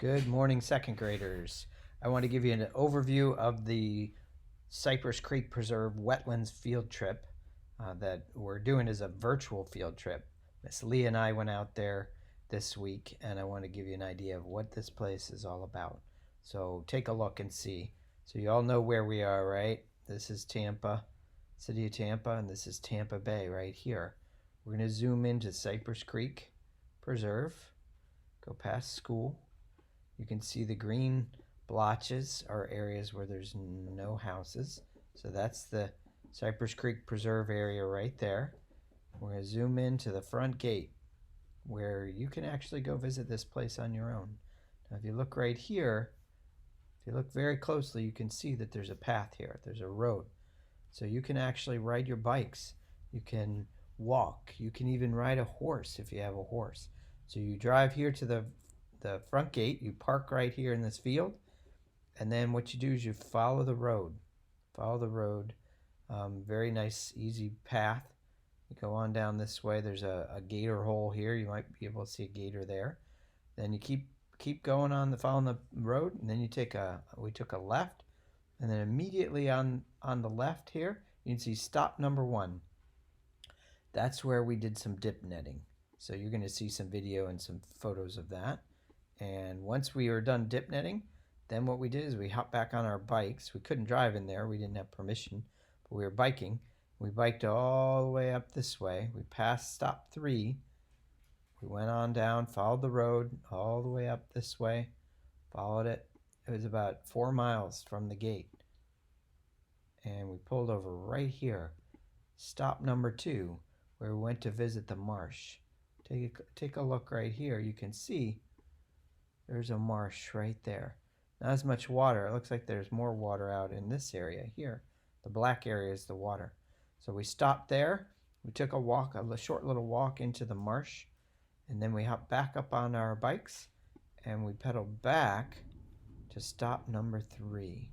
Good morning, second graders. I want to give you an overview of the Cypress Creek Preserve wetlands field trip that we're doing as a virtual field trip. Miss Lee and I went out there this week, and I want to give you an idea of what this place is all about. So take a look and see. So you all know where we are, right? This is Tampa, city of Tampa, and this is Tampa Bay right here. We're going to zoom into Cypress Creek Preserve, go past school. You can see the green blotches are areas where there's no houses. So that's the Cypress Creek Preserve area right there. We're going to zoom into the front gate where you can actually go visit this place on your own. Now if you look right here, if you look very closely, you can see that there's a path here. There's a road. So you can actually ride your bikes. You can walk. You can even ride a horse if you have a horse. So you drive here to the front gate, you park right here in this field, and then what you do is you follow the road. Very nice, easy path. You go on down this way. There's a gator hole here. You might be able to see a gator there. Then you keep going on following the road, and then we took a left, and then immediately on the left here, you can see stop number 1. That's where we did some dip netting. So you're going to see some video and some photos of that. And once we were done dip netting, then what we did is we hopped back on our bikes. We couldn't drive in there. We didn't have permission, but we were biking. We biked all the way up this way. We passed stop 3. We went on down, followed the road all the way up this way, followed it. It was about 4 miles from the gate. And we pulled over right here. Stop number 2, where we went to visit the marsh. Take a look right here. You can see there's a marsh right there. Not as much water. It looks like there's more water out in this area here. The black area is the water. So we stopped there. We took a short little walk into the marsh, and then we hopped back up on our bikes and we pedaled back to stop number 3.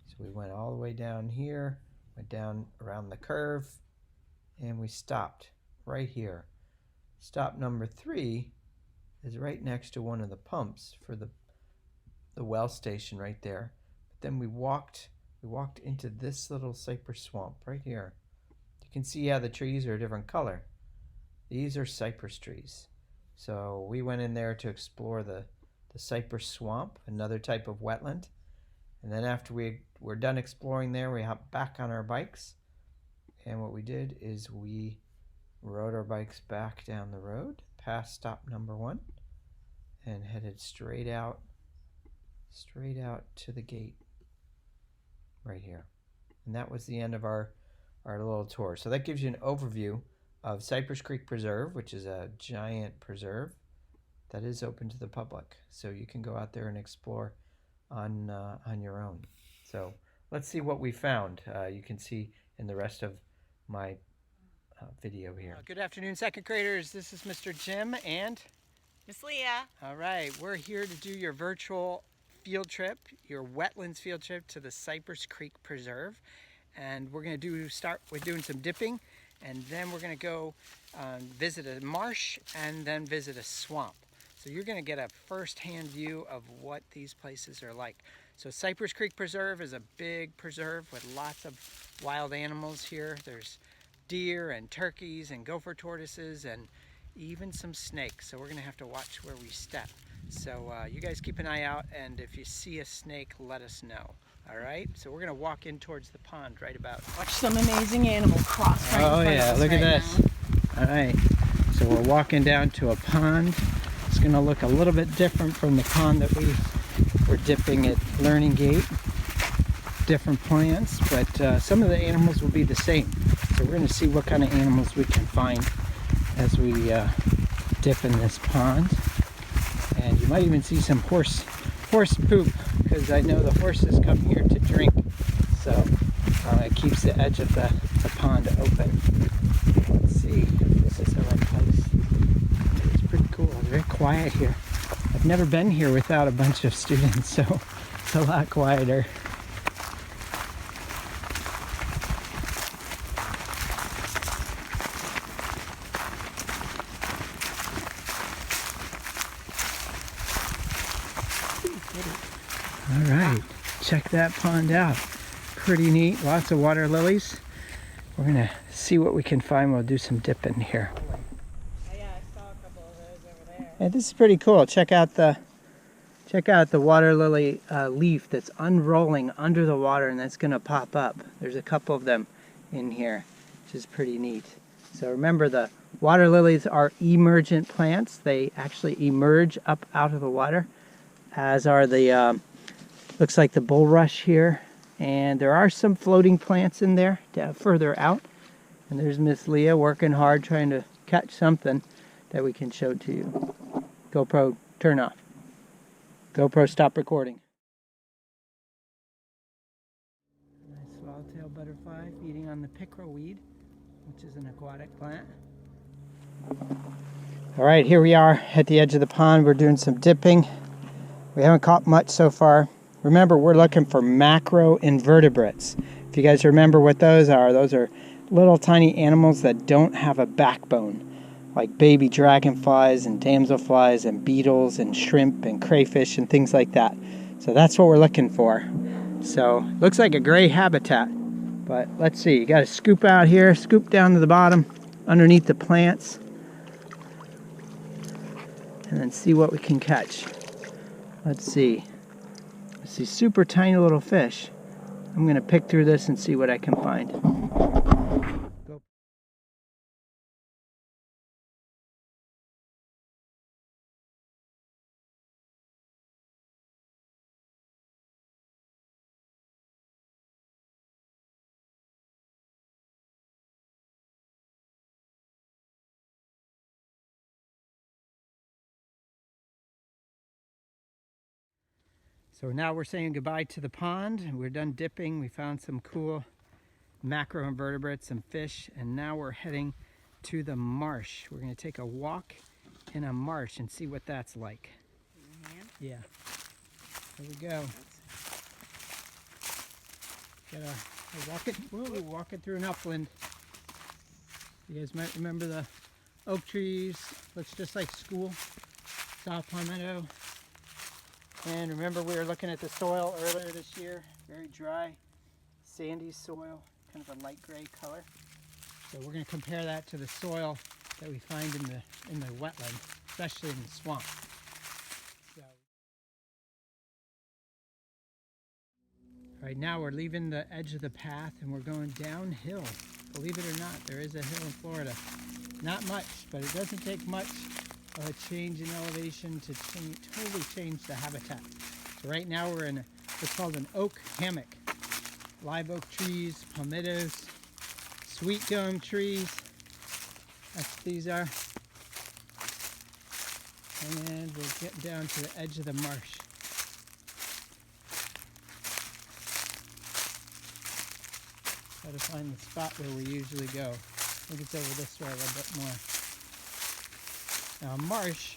So we went all the way down here, went down around the curve, and we stopped right here. Stop number 3 is right next to one of the pumps for the well station right there. But then we walked into this little cypress swamp right here. You can see how the trees are a different color. These are cypress trees. So we went in there to explore the cypress swamp, another type of wetland. And then after we were done exploring there, we hopped back on our bikes. And what we did is we rode our bikes back down the road past stop number 1 and headed straight out to the gate right here. And that was the end of our little tour. So that gives you an overview of Cypress Creek Preserve, which is a giant preserve that is open to the public. So you can go out there and explore on your own. So let's see what we found. You can see in the rest of my video here. Good afternoon, second graders. This is Mr. Jim and Miss Leah. All right, we're here to do your virtual field trip, your wetlands field trip to the Cypress Creek Preserve. And we're going to start with doing some dipping, and then we're going to go visit a marsh and then visit a swamp. So you're going to get a first-hand view of what these places are like. So Cypress Creek Preserve is a big preserve with lots of wild animals here. There's deer and turkeys and gopher tortoises and even some snakes. So we're going to have to watch where we step. So you guys keep an eye out, and if you see a snake, let us know. All right, so we're going to walk in towards the pond right about. Watch some amazing animal cross right in front of us look right at this. Now. All right, so we're walking down to a pond. It's going to look a little bit different from the pond that we were dipping at Learning Gate. Different plants, but some of the animals will be the same. So we're going to see what kind of animals we can find as we dip in this pond. And you might even see some horse poop, because I know the horses come here to drink. So it keeps the edge of the pond open. Let's see if this is the right place. It's pretty cool. It's very quiet here. I've never been here without a bunch of students, so it's a lot quieter. check that pond out. Pretty neat, lots of water lilies. We're gonna see what we can find. We'll do some dipping here. Oh yeah, I saw a couple of those over there. Hey, this is pretty cool. Check out the water lily leaf that's unrolling under the water, and that's gonna pop up. There's a couple of them in here, which is pretty neat. So remember, the water lilies are emergent plants. They actually emerge up out of the water, as are the, looks like the bulrush here. And there are some floating plants in there further out. And there's Miss Leah working hard trying to catch something that we can show to you. GoPro, turn off. GoPro, stop recording. Nice swallowtail butterfly feeding on the pickerel weed, which is an aquatic plant. All right, here we are at the edge of the pond. We're doing some dipping. We haven't caught much so far. Remember, we're looking for macroinvertebrates. If you guys remember what those are little tiny animals that don't have a backbone, like baby dragonflies and damselflies and beetles and shrimp and crayfish and things like that. So that's what we're looking for. So looks like a gray habitat, but let's see. You got to scoop out here, scoop down to the bottom underneath the plants, and then see what we can catch. Let's see. I see super tiny little fish. I'm going to pick through this and see what I can find. Go. So now we're saying goodbye to the pond. We're done dipping. We found some cool macroinvertebrates, some fish, and now we're heading to the marsh. We're going to take a walk in a marsh and see what that's like. Yeah. Here we go. We're walking through an upland. You guys might remember the oak trees. Looks just like school. South Palmetto. And remember, we were looking at the soil earlier this year. Very dry, sandy soil, kind of a light gray color. So we're going to compare that to the soil that we find in the wetland, especially in the swamp. So, right now we're leaving the edge of the path and we're going downhill. Believe it or not, there is a hill in Florida. Not much, but it doesn't take much of a change in elevation to totally change the habitat. So right now we're in what's called an oak hammock. Live oak trees, palmettos, sweet gum trees. That's what these are. And we're getting down to the edge of the marsh. Try to find the spot where we usually go. I think it's over this way a little bit more. Now, a marsh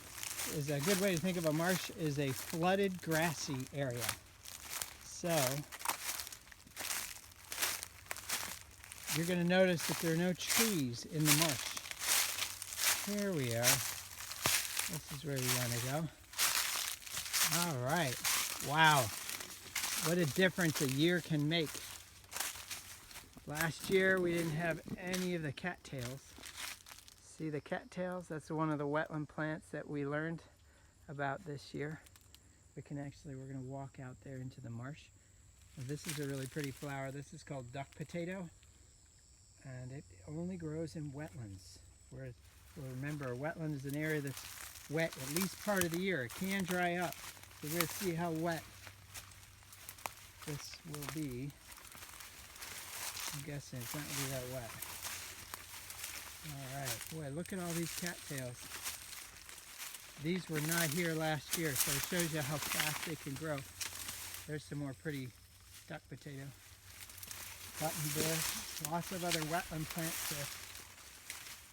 is a good way to think of a marsh is a flooded grassy area. So you're going to notice that there are no trees in the marsh. Here we are. This is where we want to go. All right. Wow. What a difference a year can make. Last year we didn't have any of the cattails. See the cattails? That's one of the wetland plants that we learned about this year. We're going to walk out there into the marsh. Now, this is a really pretty flower. This is called duck potato. And it only grows in wetlands. Remember, a wetland is an area that's wet at least part of the year. It can dry up. So we're going to see how wet this will be. I'm guessing it's not going to be that wet. All right, boy, look at all these cattails. These were not here last year, so it shows you how fast they can grow. There's some more pretty duck potato. Buttonbush, lots of other wetland plants here.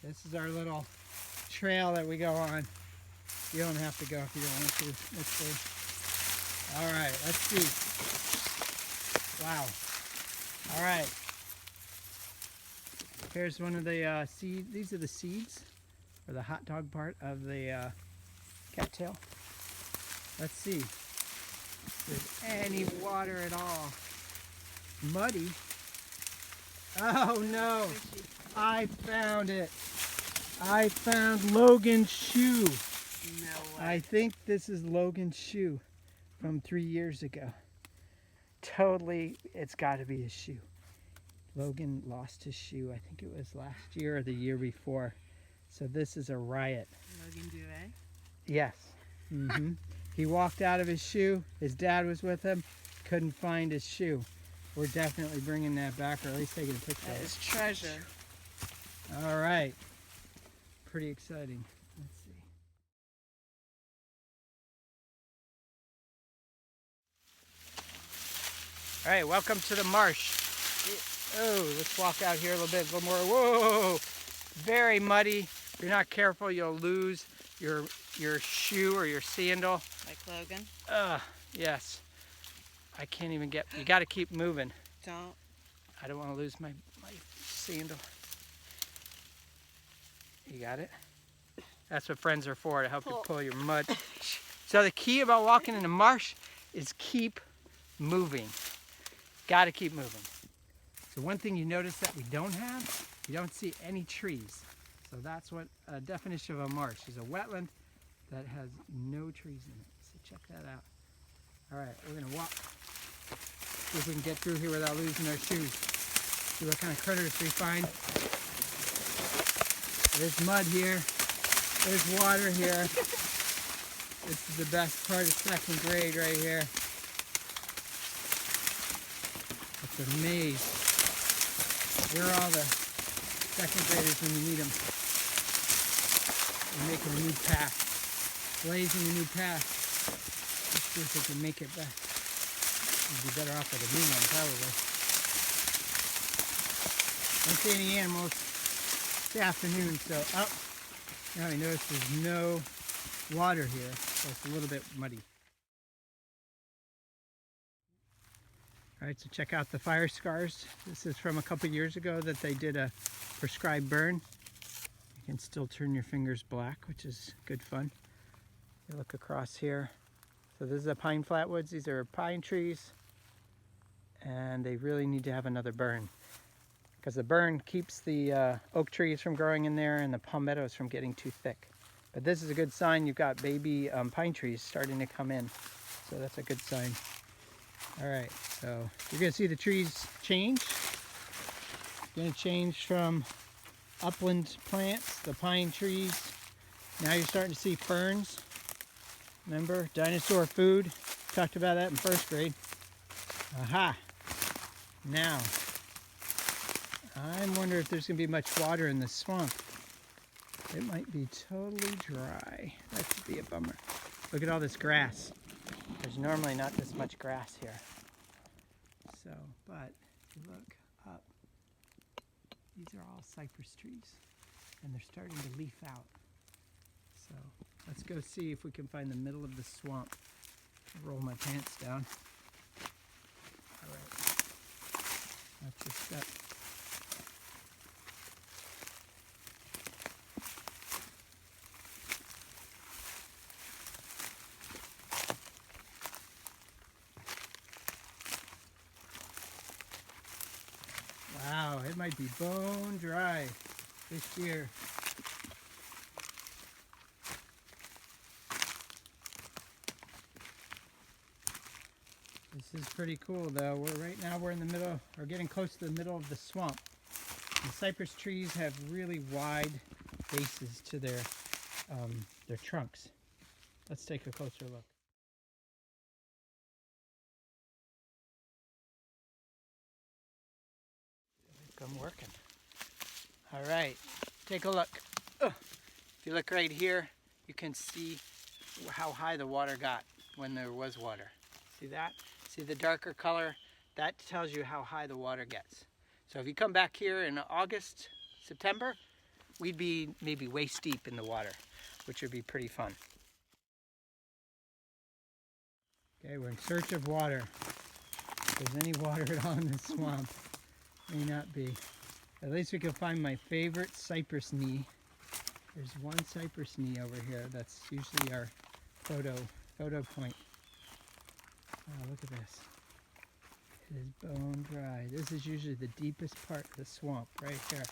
This is our little trail that we go on. You don't have to go if you don't want to. Let's see. All right, let's see. Wow. All right. Here's one of the seeds. These are the seeds, or the hot dog part of the cattail. Let's see. there's any water at all. Muddy. Oh no! Fishy. I found it. I found Logan's shoe. No way. I think this is Logan's shoe from 3 years ago. Totally, it's got to be his shoe. Logan lost his shoe, I think it was last year or the year before. So this is a riot. Logan Duvet. Yes. He walked out of his shoe. His dad was with him. Couldn't find his shoe. We're definitely bringing that back, or at least taking a picture That of is it. treasure. All right. Pretty exciting. Let's see. All right, welcome to the marsh. Oh, let's walk out here a little bit, more. Whoa, very muddy. If you're not careful, you'll lose your shoe or your sandal. Like Logan. Yes. I can't even get, you got to keep moving. Don't. I don't want to lose my sandal. You got it? That's what friends are for, to help you pull your mud. So the key about walking in the marsh is keep moving. Got to keep moving. So one thing you notice that we don't have, you don't see any trees. So that's what a definition of a marsh is: a wetland that has no trees in it. So check that out. All right, we're gonna walk. See if we can get through here without losing our shoes. See what kind of critters we find. There's mud here. There's water here. This is the best part of 2nd grade right here. It's a maze. Where are all the 2nd graders when you need them? They're making a new path. Blazing a new path. Let's see if they can make it back. We'd be better off with a new one, probably. Don't see any animals. It's the afternoon, so up. Now we notice there's no water here, so it's a little bit muddy. All right, so check out the fire scars. This is from a couple years ago that they did a prescribed burn. You can still turn your fingers black, which is good fun. You look across here. So this is the pine flatwoods. These are pine trees, and they really need to have another burn, because the burn keeps the oak trees from growing in there and the palmettos from getting too thick. But this is a good sign. You've got baby pine trees starting to come in, so that's a good sign. All right, so you're gonna see the trees change. You're gonna change from upland plants, the pine trees. Now you're starting to see ferns. Remember, dinosaur food? Talked about that in 1st grade. Aha! Now, I'm wondering if there's gonna be much water in this swamp. It might be totally dry. That could be a bummer. Look at all this grass. There's normally not this much grass here. So, but if you look up, these are all cypress trees, and they're starting to leaf out. So let's go see if we can find the middle of the swamp. I'll roll my pants down. All right, that's a step. Wow, it might be bone dry this year. This is pretty cool though. Right now we're in the middle, or getting close to the middle of the swamp. The cypress trees have really wide bases to their trunks. Let's take a closer look. I'm working. All right, take a look. If you look right here, you can see how high the water got when there was water. See that? See the darker color? That tells you how high the water gets. So if you come back here in August, September, we'd be maybe waist deep in the water, which would be pretty fun. Okay, we're in search of water. If there's any water at all in this swamp, may not be. At least we can find my favorite cypress knee. There's one cypress knee over here. That's usually our photo point. Oh, look at this. It is bone dry. This is usually the deepest part of the swamp, right here.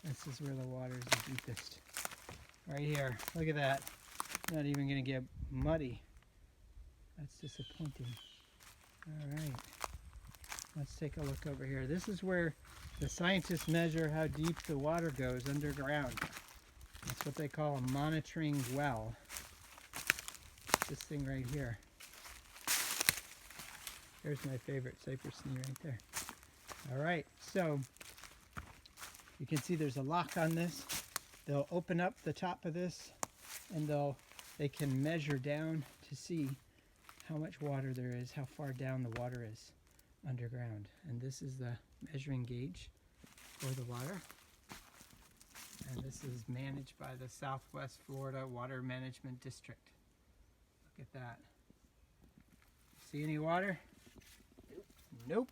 This is where the water is the deepest. Right here. Look at that. Not even going to get muddy. That's disappointing. All right. Let's take a look over here. This is where the scientists measure how deep the water goes underground. That's what they call a monitoring well. This thing right here. There's my favorite cypress knee right there. All right, so you can see there's a lock on this. They'll open up the top of this and they can measure down to see how much water there is, how far down the water is underground. And this is the measuring gauge for the water. And this is managed by the Southwest Florida Water Management District. Look at that. See any water? Nope.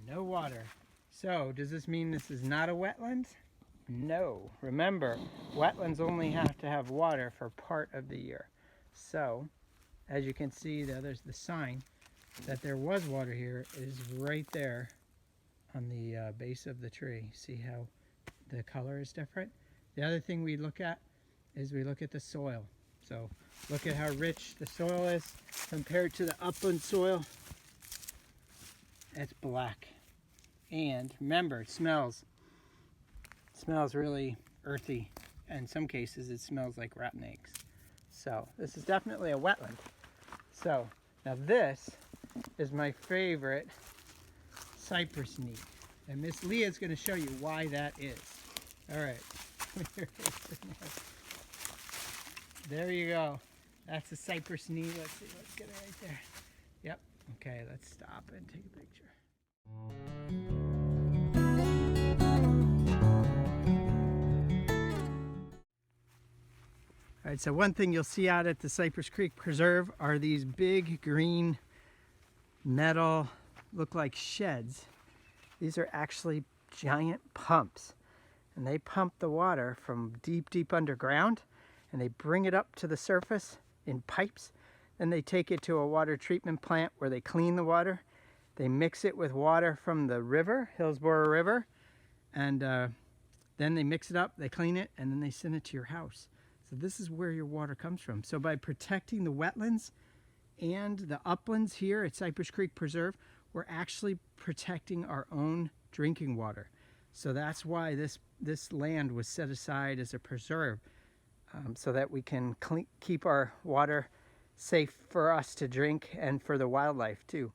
No water. So, does this mean this is not a wetland? No. Remember, wetlands only have to have water for part of the year. So, as you can see, there's the sign that there was water here is right there on the base of the tree. See how the color is different? The other thing we look at is we look at the soil. So look at how rich the soil is compared to the upland soil. It's black. And remember, it smells really earthy. In some cases, it smells like rotten eggs. So this is definitely a wetland. So now this is my favorite cypress knee. And Miss Leah is going to show you why that is. All right. There you go. That's a cypress knee. Let's see. Let's get it right there. Yep. Okay, let's stop and take a picture. All right, so one thing you'll see out at the Cypress Creek Preserve are these big green metal, look like sheds. These are actually giant pumps, and they pump the water from deep, deep underground, and they bring it up to the surface in pipes. Then they take it to a water treatment plant where they clean the water. They mix it with water from the river, Hillsborough River, and then they mix it up, they clean it, and then they send it to your house. So this is where your water comes from. So by protecting the wetlands and the uplands here at Cypress Creek Preserve, we're actually protecting our own drinking water. So that's why this land was set aside as a preserve, so that we can keep our water safe for us to drink and for the wildlife too.